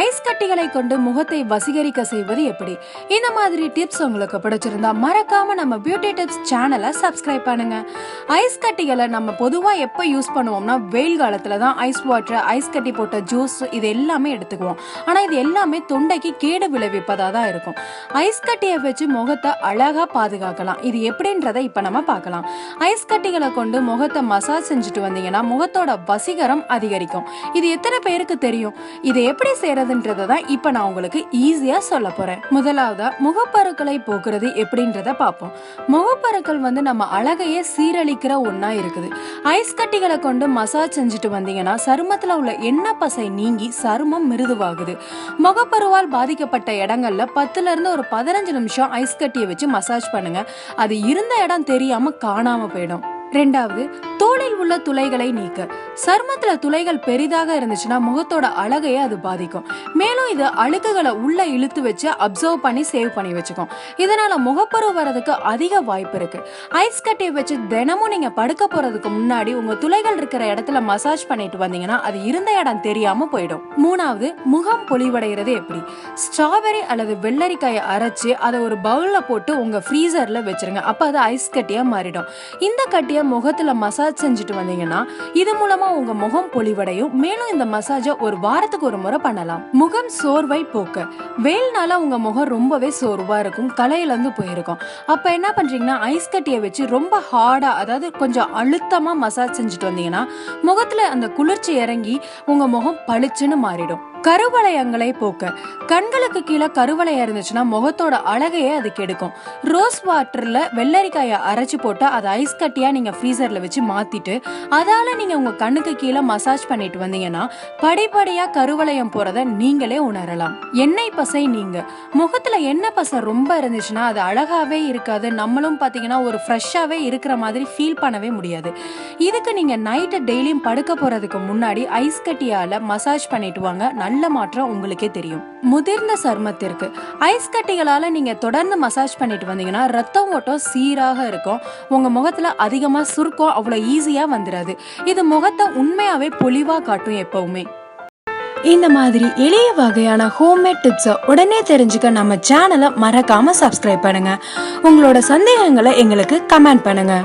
Ice கட்டிகளை கொண்டு முகத்தை வசீகரிக்க செய்வது எப்படி? இந்த மாதிரி டிப்ஸ் உங்களுக்கு பிடிச்சிருந்தா மறக்காம நம்ம பியூட்டி டிப்ஸ் சேனலை சப்ஸ்கிரைப் பண்ணுங்க. ஐஸ் கட்டிகளை நம்ம பொதுவா எப்ப யூஸ் பண்ணுவோம்னா வெயில் காலத்துல தான் ஐஸ் வாட்டர், ஐஸ் கட்டி போட்ட ஜூஸ் இது எல்லாமே எடுத்துக்குவோம். ஆனா இது எல்லாமே தொண்டைக்கு கேடு விளைவிப்பதா தான் இருக்கும். ஐஸ் கட்டியை வச்சு முகத்தை அழகா பாதுகாக்கலாம். இது எப்படின்றத இப்ப நம்ம பார்க்கலாம். ஐஸ் கட்டிகளை கொண்டு முகத்தை மசாஜ் செஞ்சுட்டு வந்தீங்கன்னா முகத்தோட வசீகரம் அதிகரிக்கும். இது எத்தனை பேருக்கு தெரியும்? இது எப்படி செய்யறதுன்றதான் இப்ப நான் உங்களுக்கு ஈஸியா சொல்ல போறேன். முதலாவதா முகப்பருக்களை போக்குறது எப்படின்றத பார்ப்போம். முகப்பருக்கள் நம்ம அழகையே சீரழிக்கிற ஒண்ணா இருக்குது. ஐஸ் கட்டிகளை கொண்டு மசாஜ் செஞ்சுட்டு வந்தீங்கன்னா சருமத்துல உள்ள எண்ணெய் பசை நீங்கி சருமம் மிருதுவாகுது. முகப்பருவால் பாதிக்கப்பட்ட இடங்கள்ல 10ல இருந்து ஒரு 15 நிமிஷம் ஐஸ் கட்டியை வச்சு மசாஜ் பண்ணுங்க. அது இருந்த இடம் தெரியாம காணாம போயிடும். ரெண்டாவது, தோலில் உள்ள துளைகளை நீக்க. சருமத்துல துளைகள் பெரிதாக இருந்துச்சுன்னா முகத்தோட அழகையே அது பாதிக்கும். மேலும் இது அழுக்குகளை உள்ள இழுத்து வச்சு அப்சர்வ் பண்ணி சேவ் பண்ணி வச்சுக்கும். இதனால முகப்பரு வரதுக்கு அதிக வாய்ப்பு இருக்கு. ஐஸ் கட்டியை வச்சு தினமும் நீங்க படுக்க போறதுக்கு முன்னாடி உங்க துளைகள் இருக்கிற இடத்துல மசாஜ் பண்ணிட்டு வந்தீங்கன்னா அது இருந்த இடம் தெரியாம போயிடும். மூணாவது, முகம் பொலிவடைகிறது எப்படி? ஸ்ட்ராபெரி அல்லது வெள்ளரிக்காயை அரைச்சு அதை ஒரு பவுல்ல போட்டு உங்க ஃப்ரீசர்ல வச்சிருங்க. அப்ப அது ஐஸ் கட்டியா மாறிடும். இந்த கட்டிய முகத்துல மசாஜ் செஞ்சுட்டு வந்தீங்கன்னா இது மூலமா உங்க முகம் பொலிவடையும். மேலும் இந்த மசாஜ ஒரு வாரத்துக்கு ஒரு முறை பண்ணலாம். முகம் சோர்வை போக்க. வெயில்னால உங்க முகம் ரொம்பவே சோர்வா இருக்கும், கலையிலிருந்து போயிருக்கும். அப்ப என்ன பண்றீங்கன்னா ஐஸ் கட்டியை வச்சு ரொம்ப ஹார்டா, அதாவது கொஞ்சம் அழுத்தமா மசாஜ் செஞ்சுட்டு வந்தீங்கன்னா முகத்துல அந்த குளிர்ச்சி இறங்கி உங்க முகம் பளிச்சுன்னு மாறிடும். கருவளையங்களை போக்க. கண்களுக்கு கீழே கருவளையம் இருந்துச்சுன்னா முகத்தோட அழகையே அது கெடுக்கும். ரோஸ் வாட்டர்ல வெள்ளரிக்காயை அரைச்சு போட்டு அதை ஐஸ் கட்டியா நீங்க ஃப்ரீசர்ல வச்சு மாத்திட்டு அதால நீங்க உங்க கண்ணுக்கு கீழே மசாஜ் பண்ணிட்டு வந்தீங்கன்னா படிப்படியா கருவளையம் போறத நீங்களே உணரலாம். எண்ணெய் பசை நீங்க. முகத்துல எண்ணெய் பசை ரொம்ப இருந்துச்சுன்னா அது அழகாவே இருக்காது. நம்மளும் பாத்தீங்கன்னா ஒரு ஃப்ரெஷ்ஷாவே இருக்கிற மாதிரி ஃபீல் பண்ணவே முடியாது. இதுக்கு நீங்க நைட்டு டெய்லியும் படுக்க போறதுக்கு முன்னாடி ஐஸ் கட்டியால மசாஜ் பண்ணிட்டு வாங்க. நல்ல மாற்றம் உங்களுக்கே தெரியும். முதிர்ந்த சருமத்திற்கு ஐஸ் கட்டிகளால நீங்க தொடர்ந்து மசாஜ் பண்ணிட்டு வந்தீங்கன்னா ரத்த ஓட்டம் சீராக இருக்கும். உங்க முகத்துல அதிகமா சுருக்கம் அவ்வளவு ஈஸியா வந்துடாது. இது முகத்தை உண்மையாவே பொலிவா காட்டும். எப்பவுமே இந்த மாதிரி எளிய வகையான ஹோம்மேட் டிப்ஸை உடனே தெரிஞ்சுக்க நம்ம சேனலை மறக்காம சப்ஸ்கிரைப் பண்ணுங்க. உங்களோட சந்தேகங்களை எங்களுக்கு கமெண்ட் பண்ணுங்க.